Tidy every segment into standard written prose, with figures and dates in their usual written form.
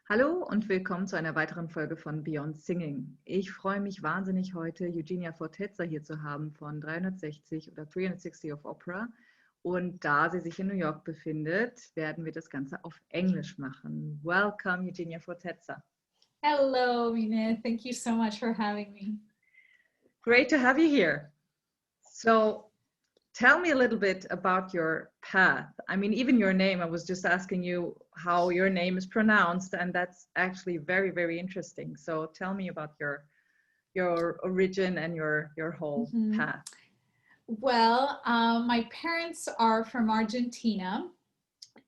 Hallo und willkommen zu einer weiteren Folge von Beyond Singing. Ich freue mich wahnsinnig, heute Eugenia Forteza hier zu haben von 360 oder 360 of Opera. Und da sie sich in New York befindet, werden wir das Ganze auf Englisch machen. Welcome, Eugenia Forteza. Hello, Mina. Thank you so much for having me. Great to have you here. So, tell me a little bit about your path. I mean, even your name, I was just asking you how your name is pronounced, and that's actually very, very interesting. So tell me about your origin and your whole path. Well, my parents are from Argentina,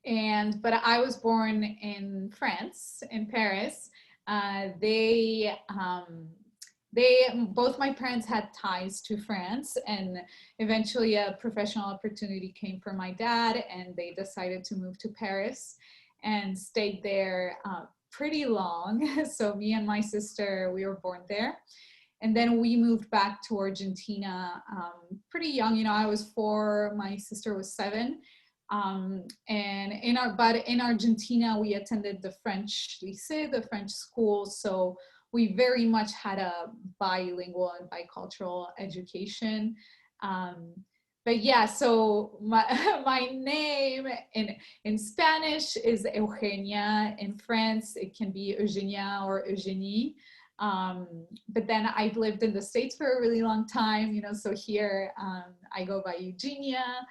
but I was born in France, in Paris. They both my parents had ties to France, and eventually a professional opportunity came for my dad, and they decided to move to Paris and stayed there pretty long. So me and my sister, we were born there. And then we moved back to Argentina pretty young. You know, I was 4, my sister was 7. And in Argentina, we attended the French lycée, the French school. So we very much had a bilingual and bicultural education. But yeah, so my name in Spanish is Eugenia. In France, it can be Eugenia or Eugenie. But then I've lived in the States for a really long time, you know, so here I go by Eugenia.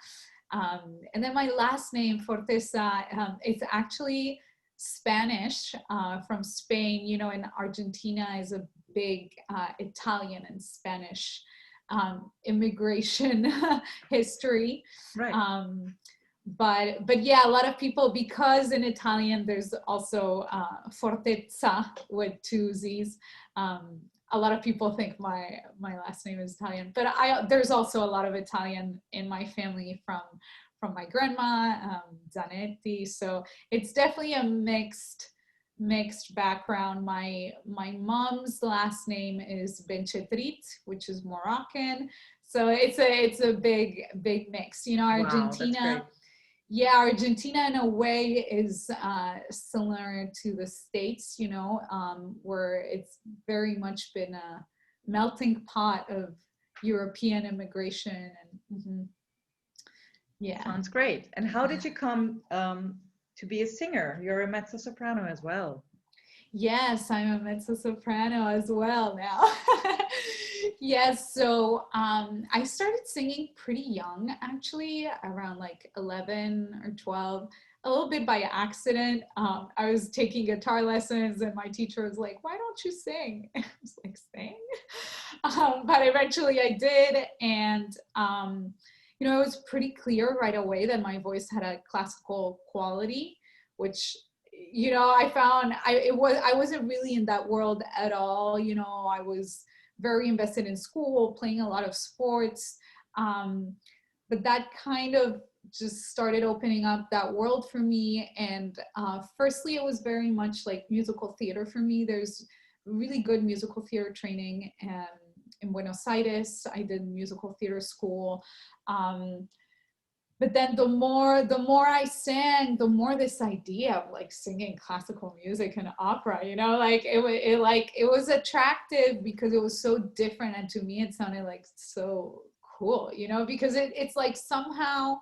And then my last name, Forteza, it's actually Spanish from Spain. You know, in Argentina is a big Italian and Spanish immigration history. Right. But yeah, a lot of people, because in Italian there's also Fortezza with 2 Z's. A lot of people think my last name is Italian, but there's also a lot of Italian in my family from my grandma, Zanetti. So it's definitely a mixed background. My mom's last name is Benchetrit, which is Moroccan. So it's a big mix. You know, Argentina. Wow, that's great. Yeah, Argentina in a way is similar to the States, you know, where it's very much been a melting pot of European immigration. And yeah. Sounds great. And how did you come to be a singer? You're a mezzo-soprano as well. Yes, I'm a mezzo-soprano as well now. Yes, so I started singing pretty young, actually, around like 11 or 12, a little bit by accident. I was taking guitar lessons, and my teacher was like, "Why don't you sing?" I was like, "Sing?" But eventually I did, and you know, it was pretty clear right away that my voice had a classical quality, which, you know, I found I wasn't really in that world at all. You know, I was very invested in school, playing a lot of sports, but that kind of just started opening up that world for me. And firstly, it was very much like musical theater for me. There's really good musical theater training in Buenos Aires. I did musical theater school. But then the more I sang, the more this idea of like singing classical music and opera, you know, like it was attractive because it was so different, and to me it sounded like so cool, you know, because it's like somehow,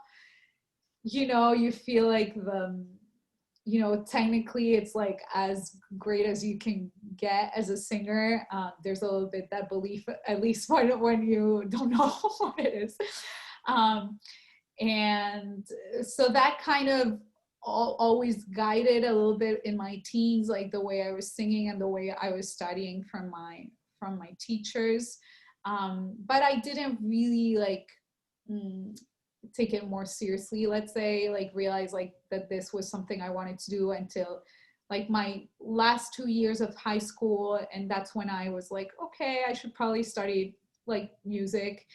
you know, you feel like you know, technically it's like as great as you can get as a singer. There's a little bit that belief, at least when you don't know what it is. And so that kind of always guided a little bit in my teens, like the way I was singing and the way I was studying from my teachers. But I didn't really like take it more seriously, let's say, like realize like that this was something I wanted to do until like my last 2 years of high school. And that's when I was like, okay, I should probably study like music.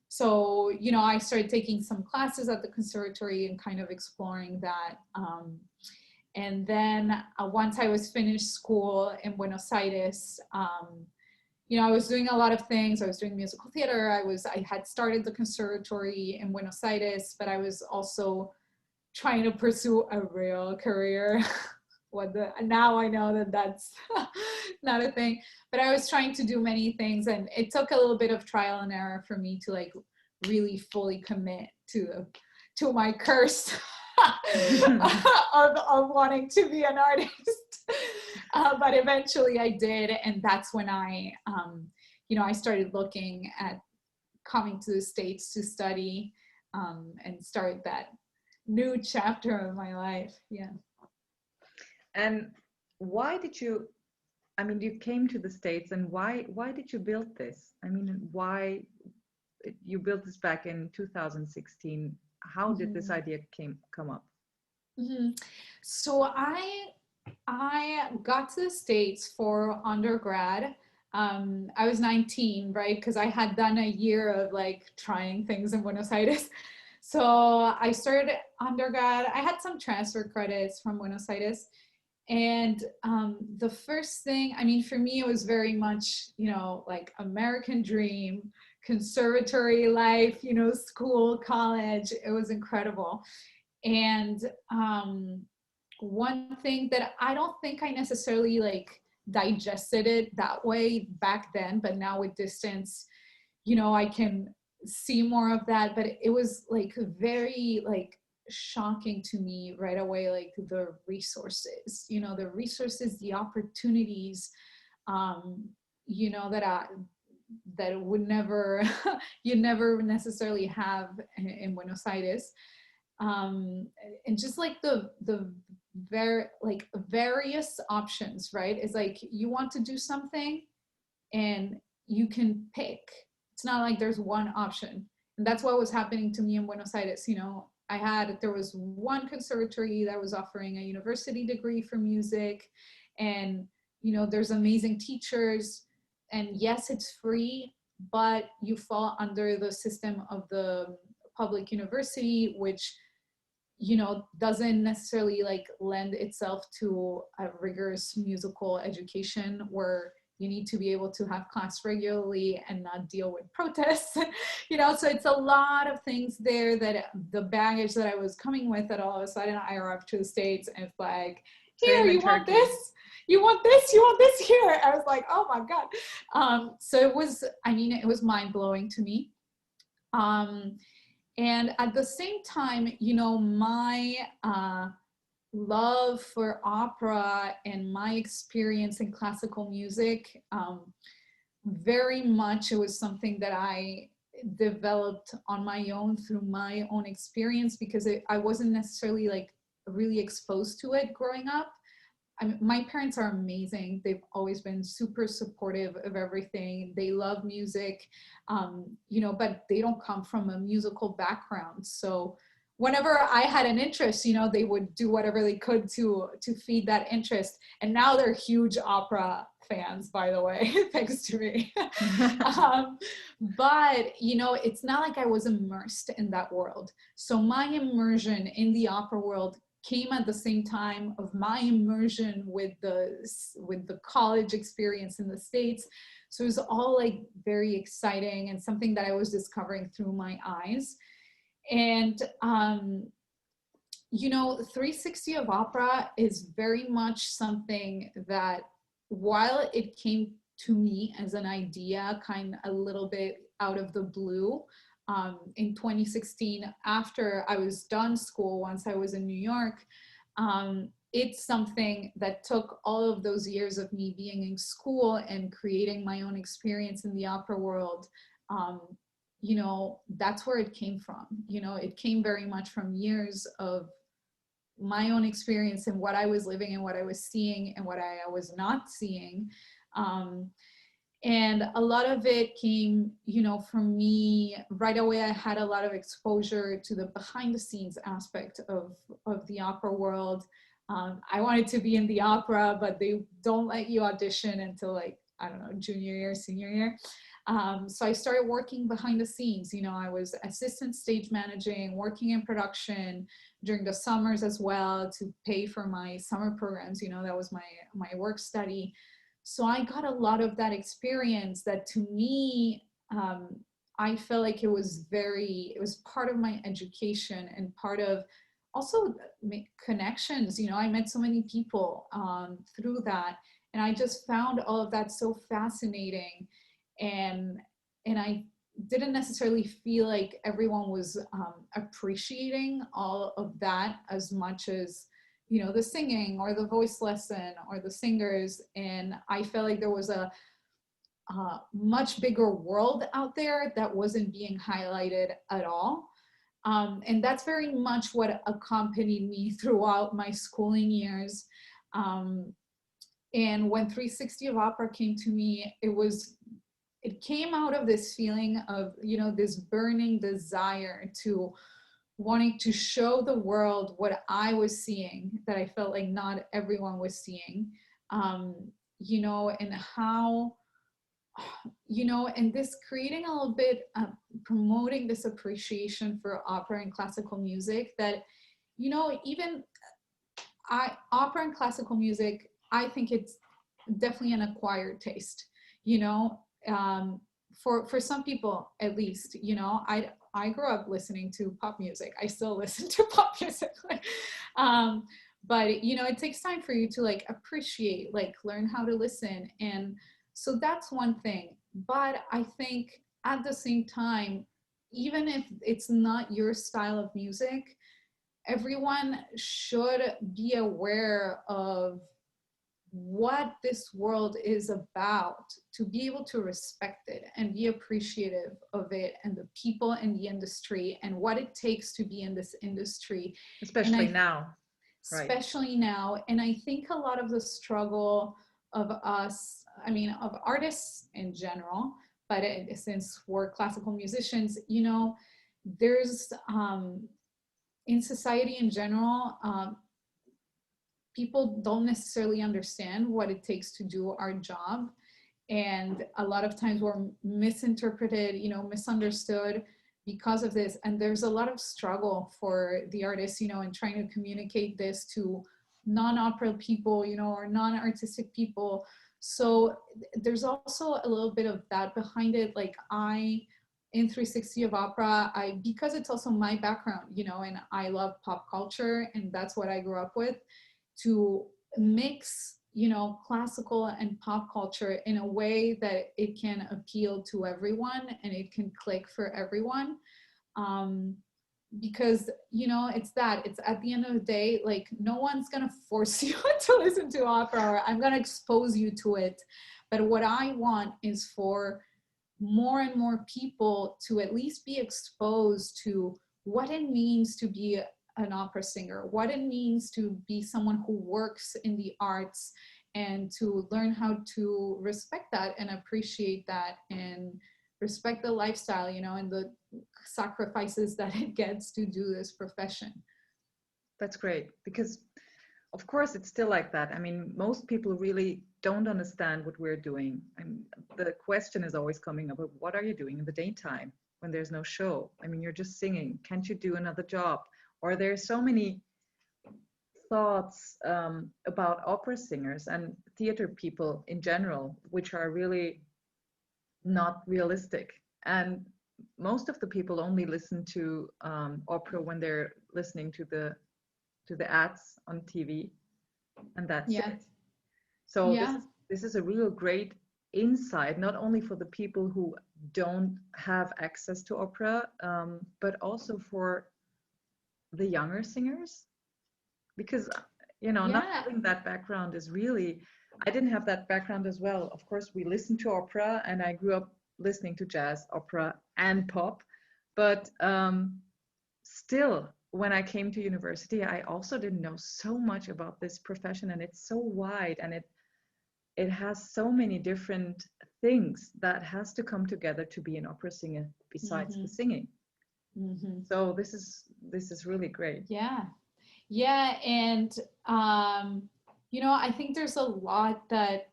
So, you know, I started taking some classes at the conservatory and kind of exploring that. And then once I was finished school in Buenos Aires, you know, I was doing a lot of things. I was doing musical theater. I had started the conservatory in Buenos Aires, but I was also trying to pursue a real career now I know that that's not a thing, but I was trying to do many things, and it took a little bit of trial and error for me to like really fully commit to my curse of wanting to be an artist. But eventually I did, and that's when I I started looking at coming to the States to study, and start that new chapter of my life. Yeah. And why did you, I mean, you came to the States, and why did you build this? I mean, why you built this back in 2016? How did this idea come up? So I got to the States for undergrad. I was 19, right? Because I had done a year of like trying things in Buenos Aires. So I started undergrad. I had some transfer credits from Buenos Aires. And the first thing, I mean, for me, it was very much, like American dream, conservatory life, school, college. It was incredible. And one thing that I don't think I necessarily like digested it that way back then, but now with distance, I can see more of that. But it was like very like shocking to me right away, like the resources, the opportunities, that would never you never necessarily have in Buenos Aires. And just like the various options, right? It's like you want to do something and you can pick. It's not like there's one option. And that's what was happening to me in Buenos Aires. There was one conservatory that was offering a university degree for music, and there's amazing teachers, and yes, it's free, but you fall under the system of the public university, which doesn't necessarily like lend itself to a rigorous musical education where you need to be able to have class regularly and not deal with protests. So it's a lot of things there that the baggage that I was coming with, that all of a sudden I arrived to the States and it's like, here, you want this? You want this? You want this here? I was like, oh my God. So it was mind blowing to me. And at the same time, my love for opera and my experience in classical music, very much it was something that I developed on my own through my own experience, because I wasn't necessarily like really exposed to it growing up. My parents are amazing. They've always been super supportive of everything. They love music, but they don't come from a musical background. So whenever I had an interest, they would do whatever they could to feed that interest. And now they're huge opera fans, by the way, thanks to me. But, it's not like I was immersed in that world. So my immersion in the opera world came at the same time of my immersion with the college experience in the States. So it was all like very exciting and something that I was discovering through my eyes. And 360 of opera is very much something that, while it came to me as an idea kind of a little bit out of the blue, in 2016, after I was done school, once I was in New York, it's something that took all of those years of me being in school and creating my own experience in the opera world. That's where it came from. It came very much from years of my own experience and what I was living and what I was seeing and what I was not seeing. And a lot of it came, from me right away. I had a lot of exposure to the behind the scenes aspect of the opera world. I wanted to be in the opera, but they don't let you audition until like, I don't know, junior year, senior year. So I started working behind the scenes. I was assistant stage managing, working in production during the summers as well to pay for my summer programs. That was my work study. So I got a lot of that experience that, to me, I felt like it was part of my education and part of also make connections. You know, I met so many people through that, and I just found all of that so fascinating. And I didn't necessarily feel like everyone was appreciating all of that as much as, you know, the singing or the voice lesson or the singers. And I felt like there was a much bigger world out there that wasn't being highlighted at all. And that's very much what accompanied me throughout my schooling years. And when 360 of Opera came to me, it came out of this feeling of, you know, this burning desire to wanting to show the world what I was seeing that I felt like not everyone was seeing, you know, and how, you know, and this creating a little bit, promoting this appreciation for opera and classical music that, you know, even opera and classical music, I think it's definitely an acquired taste, you know, for some people at least. You know, I grew up listening to pop music. I still listen to pop music. But you know, it takes time for you to like appreciate, like learn how to listen. And so that's one thing. But I think at the same time, even if it's not your style of music, everyone should be aware of what this world is about, to be able to respect it and be appreciative of it and the people in the industry and what it takes to be in this industry. Especially now, right? Especially now. And I think a lot of the struggle of us, I mean, of artists in general, but since we're classical musicians, you know, there's in society in general, people don't necessarily understand what it takes to do our job. And a lot of times we're misinterpreted, you know, misunderstood because of this. And there's a lot of struggle for the artists, you know, in trying to communicate this to non-opera people, you know, or non-artistic people. So there's also a little bit of that behind it. Like in 360 of Opera, because it's also my background, you know, and I love pop culture and that's what I grew up with, to mix, you know, classical and pop culture in a way that it can appeal to everyone and it can click for everyone. Because, you know, it's at the end of the day, like no one's gonna force you to listen to opera, or I'm gonna expose you to it. But what I want is for more and more people to at least be exposed to what it means to be an opera singer, what it means to be someone who works in the arts, and to learn how to respect that and appreciate that and respect the lifestyle, you know, and the sacrifices that it gets to do this profession. That's great, because of course it's still like that. I mean, most people really don't understand what we're doing. And the question is always coming up, what are you doing in the daytime when there's no show? I mean, you're just singing. Can't you do another job? Or there's so many thoughts about opera singers and theater people in general, which are really not realistic. And most of the people only listen to opera when they're listening to the ads on TV, and that's Yeah. it. So Yeah. this is a real great insight, not only for the people who don't have access to opera, but also for the younger singers, because you know, not Yeah. having that background is really, I didn't have that background as well. Of course, we listened to opera and I grew up listening to jazz, opera and pop, but still when I came to university, I also didn't know so much about this profession, and it's so wide, and it has so many different things that has to come together to be an opera singer besides the singing. So this is really great. Yeah. Yeah. And, you know, I think there's a lot that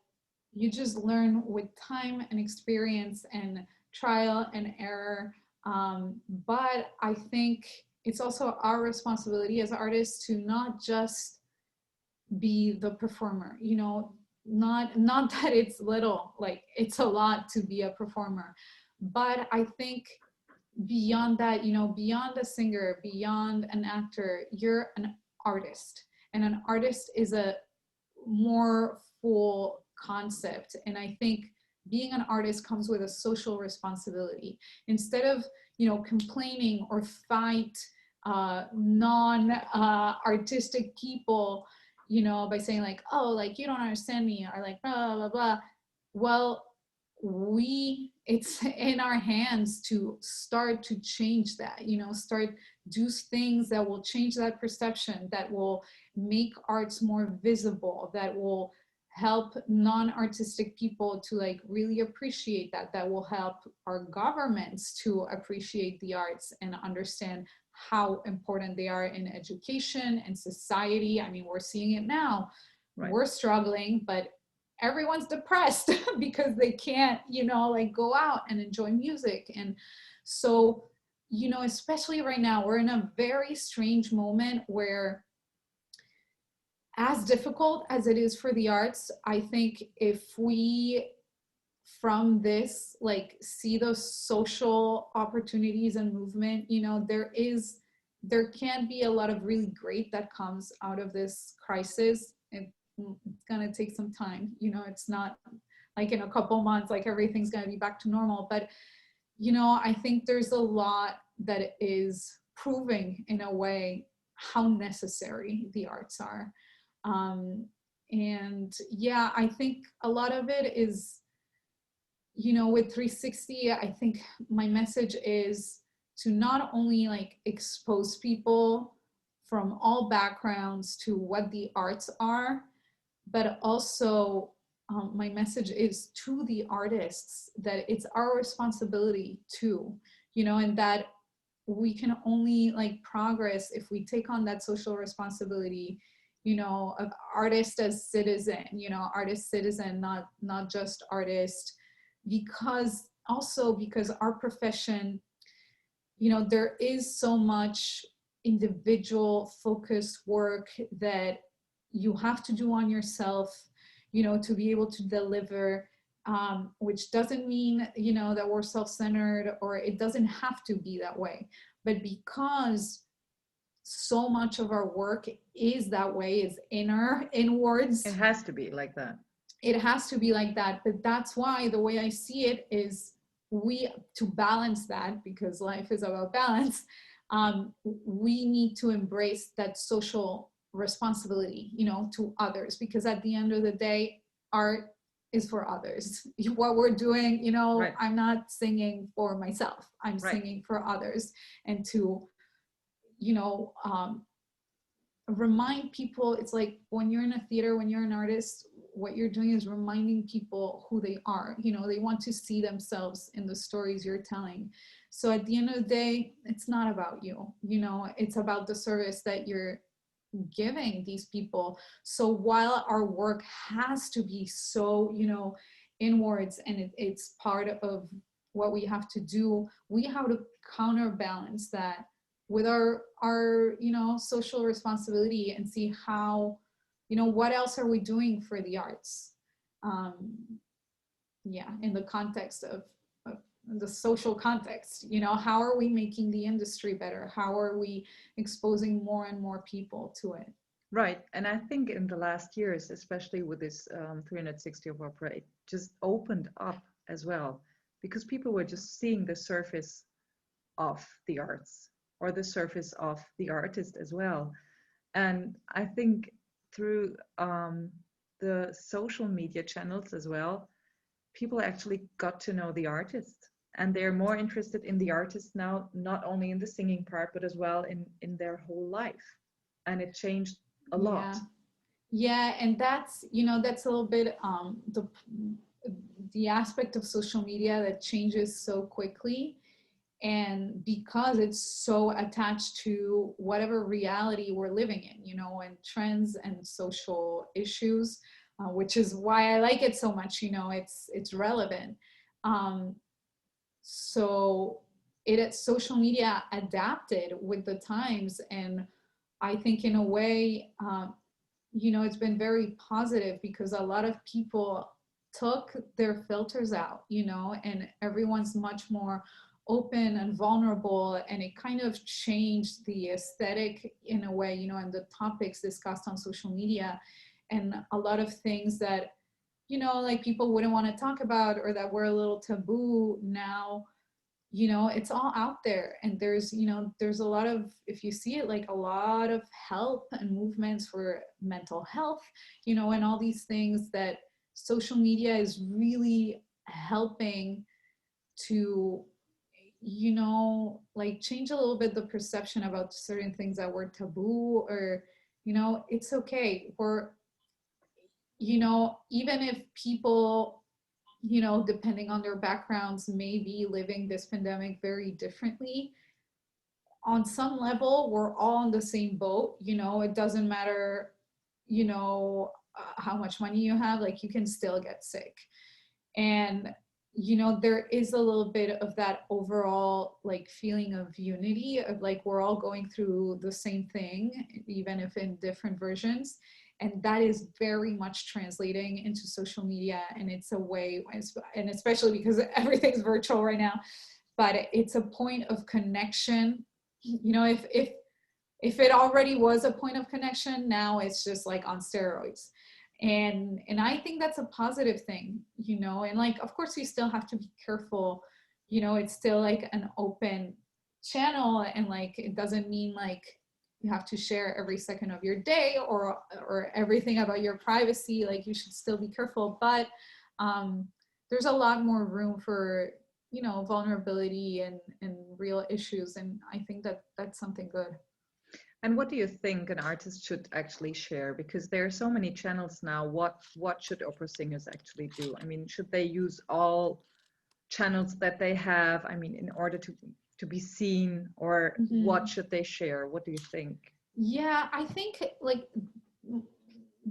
you just learn with time and experience and trial and error. But I think it's also our responsibility as artists to not just be the performer, you know, not that it's little, like it's a lot to be a performer. But I think beyond that, you know, beyond a singer, beyond an actor, you're an artist. And an artist is a more full concept. And I think being an artist comes with a social responsibility. Instead of, you know, complaining or fight non-artistic people, you know, by saying like, oh, like you don't understand me, or like blah blah blah. Well, it's in our hands to start to change that, you know, start do things that will change that perception, that will make arts more visible, that will help non-artistic people to like really appreciate that, that will help our governments to appreciate the arts and understand how important they are in education and society. I mean, we're seeing it now. Right. We're struggling, but everyone's depressed because they can't, you know, like go out and enjoy music. And so, you know, especially right now, we're in a very strange moment where, as difficult as it is for the arts, I think if we from this like see those social opportunities and movement, you know, there can be a lot of really great that comes out of this crisis. It's going to take some time, you know, it's not like in a couple months like everything's going to be back to normal, but you know, I think there's a lot that is proving in a way how necessary the arts are. And yeah, I think a lot of it is, you know, with 360, I think my message is to not only like expose people from all backgrounds to what the arts are, but also my message is to the artists that it's our responsibility too, you know, and that we can only like progress if we take on that social responsibility, you know, of artist as citizen, you know, artist citizen, not just artist, because also because our profession, you know, there is so much individual focused work that you have to do on yourself, you know, to be able to deliver, which doesn't mean, you know, that we're self-centered, or it doesn't have to be that way. But because so much of our work is that way, is inwards. It has to be like that. It has to be like that. But that's why the way I see it is to balance that, because life is about balance, we need to embrace that social responsibility, you know, to others, because at the end of the day, art is for others. What we're doing, you know, right. I'm not singing for myself, I'm right. singing for others. And to, you know, remind people, it's like when you're in a theater, when you're an artist, what you're doing is reminding people who they are. You know, they want to see themselves in the stories you're telling. So at the end of the day, it's not about you, you know, it's about the service that you're giving these people. So while our work has to be so, you know, inwards, and it's part of what we have to do, we have to counterbalance that with our you know, social responsibility, and see how, you know, what else are we doing for the arts, yeah, in the context of the social context, you know, how are we making the industry better, how are we exposing more and more people to it. Right. And I think in the last years, especially with this 360 of opera, it just opened up as well, because people were just seeing the surface of the arts, or the surface of the artist as well. And I think through the social media channels as well, people actually got to know the artist, and they're more interested in the artist now, not only in the singing part, but as well in their whole life. And it changed a lot. Yeah, and that's, you know, that's a little bit the aspect of social media that changes so quickly. And because it's so attached to whatever reality we're living in, you know, and trends and social issues, which is why I like it so much, you know, it's relevant. So social media adapted with the times. And I think in a way, you know, it's been very positive, because a lot of people took their filters out, you know, and everyone's much more open and vulnerable, and it kind of changed the aesthetic in a way, and the topics discussed on social media, and a lot of things that, like people wouldn't want to talk about or that were a little taboo now, it's all out there. And there's a lot of, if you see it, like a lot of help and movements for mental health, and all these things that social media is really helping to, like change a little bit the perception about certain things that were taboo, or, it's okay. Or, even if people, depending on their backgrounds, may be living this pandemic very differently, on some level, we're all on the same boat. It doesn't matter, how much money you have, like you can still get sick. And, there is a little bit of that overall like feeling of unity, of like we're all going through the same thing, even if in different versions. And that is very much translating into social media. And it's a way, and especially because everything's virtual right now, but it's a point of connection. If it already was a point of connection, now it's just like on steroids. And I think that's a positive thing, and like, of course you still have to be careful, it's still like an open channel, and like, it doesn't mean like you have to share every second of your day or everything about your privacy. Like, you should still be careful, but there's a lot more room for, vulnerability and real issues. And I think that that's something good. And what do you think an artist should actually share? Because there are so many channels now. What should opera singers actually do? I mean, should they use all channels that they have, I mean, in order to be seen, or what should they share? What do you think? Yeah, I think like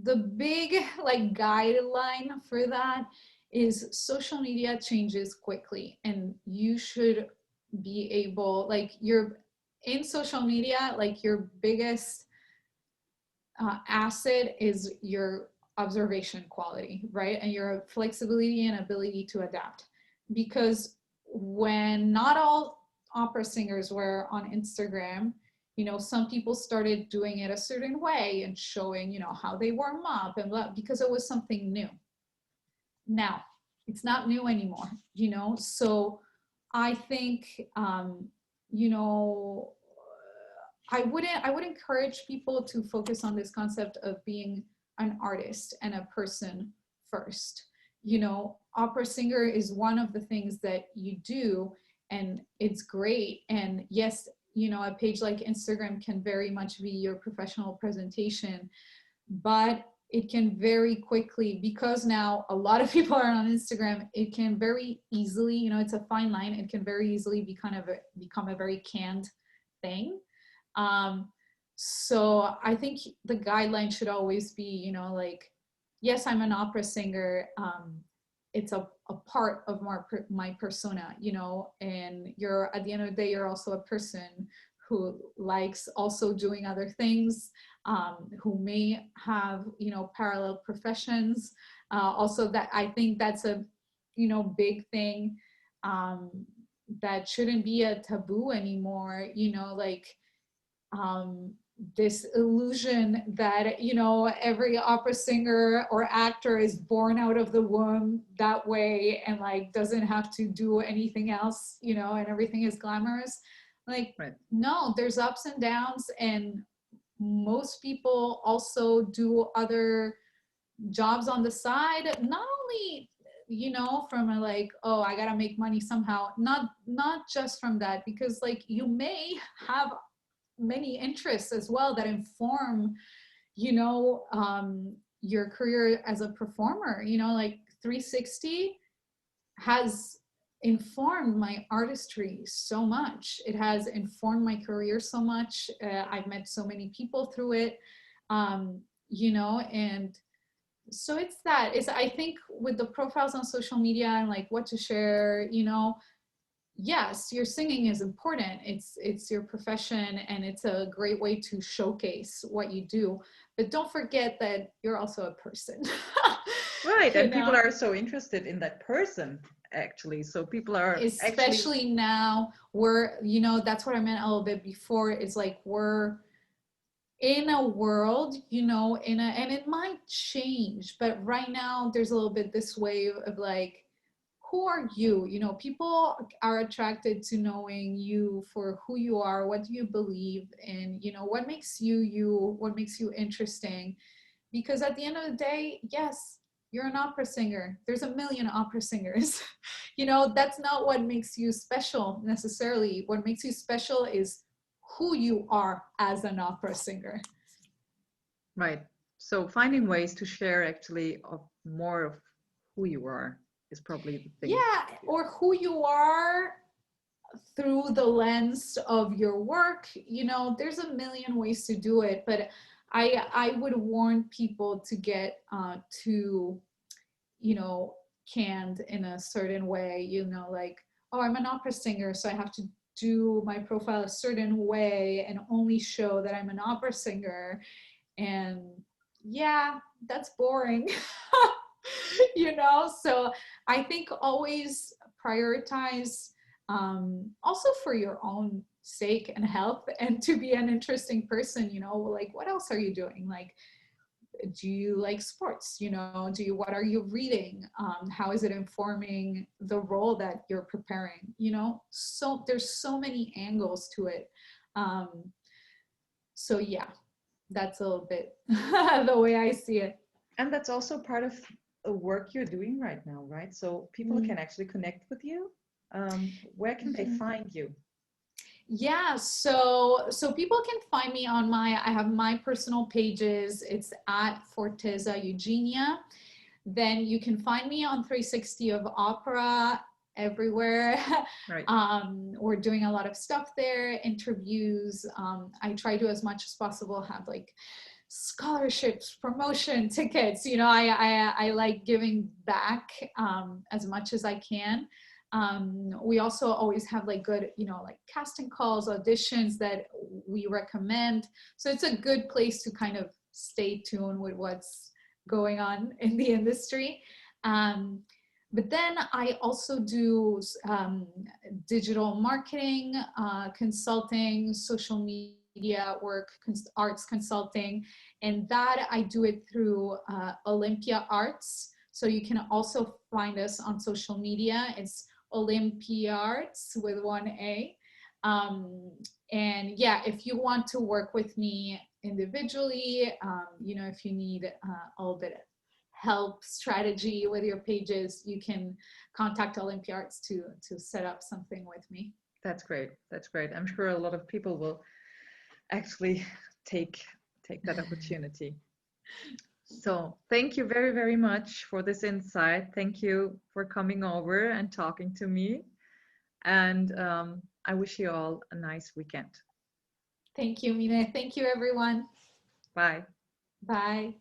the big like guideline for that is social media changes quickly, and you should be able, like, you're in social media, like your biggest asset is your observation quality, right? And your flexibility and ability to adapt. Because when not all opera singers were on Instagram, some people started doing it a certain way and showing, how they warm up and blah, because it was something new. Now, it's not new anymore, So I think, I would encourage people to focus on this concept of being an artist and a person first. Opera singer is one of the things that you do, and it's great. And yes, a page like Instagram can very much be your professional presentation, but it can very quickly, because now a lot of people are on Instagram, it can very easily, it's a fine line, it can very easily become a very canned thing. So I think the guideline should always be, like, yes, I'm an opera singer. It's a part of my persona, and you're, at the end of the day, you're also a person who likes also doing other things, who may have, parallel professions. Also, that I think that's a, big thing, that shouldn't be a taboo anymore, like, this illusion that, every opera singer or actor is born out of the womb that way and like doesn't have to do anything else, and everything is glamorous. Like, right. No, there's ups and downs, and most people also do other jobs on the side, not only, from a like, oh, I gotta make money somehow, not just from that, because like you may have many interests as well that inform, your career as a performer. Like 360 has informed my artistry so much. It has informed my career so much. I've met so many people through it, and so it's I think with the profiles on social media and like what to share, yes, your singing is important. It's your profession, and it's a great way to showcase what you do. But don't forget that you're also a person. Right, and people are so interested in that person. actually. So people are actually, especially now, we're, you know, that's what I meant a little bit before, is like we're in a world, you know, and it might change, but right now there's a little bit this wave of like, who are you? You know, people are attracted to knowing you for who you are, what do you believe in, you know, what makes you you, what makes you interesting. Because at the end of the day, yes, you're an opera singer. There's a million opera singers. You know, that's not what makes you special necessarily. What makes you special is who you are as an opera singer. right. So finding ways to share actually of more of who you are is probably the thing. Yeah, or who you are through the lens of your work. You know, there's a million ways to do it, but I would warn people to get too, you know, canned in a certain way, you know, like, oh, I'm an opera singer, so I have to do my profile a certain way and only show that I'm an opera singer. And yeah, that's boring. You know, so I think always prioritize, also for your own sake and health, and to be an interesting person, you know, like what else are you doing? Like, do you like sports? You know, do you, what are you reading? How is it informing the role that you're preparing? You know, so there's so many angles to it. Um, so yeah, that's a little bit the way I see it. And that's also part of the work you're doing right now, right? So people can actually connect with you. Where can they find you? Yeah, so people can find me on my, I have my personal pages. It's at Forteza Eugenia. Then you can find me on 360 of Opera everywhere. Right. We're doing a lot of stuff there, interviews. I try to, as much as possible, have like scholarships, promotion tickets. You know, I like giving back as much as I can. We also always have like good, you know, like casting calls, auditions that we recommend. So it's a good place to kind of stay tuned with what's going on in the industry. But then I also do digital marketing, consulting, social media work, arts consulting, and that I do it through Olympia Arts. So you can also find us on social media. It's Olympia Arts with one A. And yeah, if you want to work with me individually, you know, if you need a little bit of help, strategy with your pages, you can contact Olympia Arts to set up something with me. That's great. That's great. I'm sure a lot of people will actually take that opportunity. So thank you very, very much for this insight. Thank you for coming over and talking to me. And I wish you all a nice weekend. Thank you, Mina. Thank you, everyone. Bye. Bye.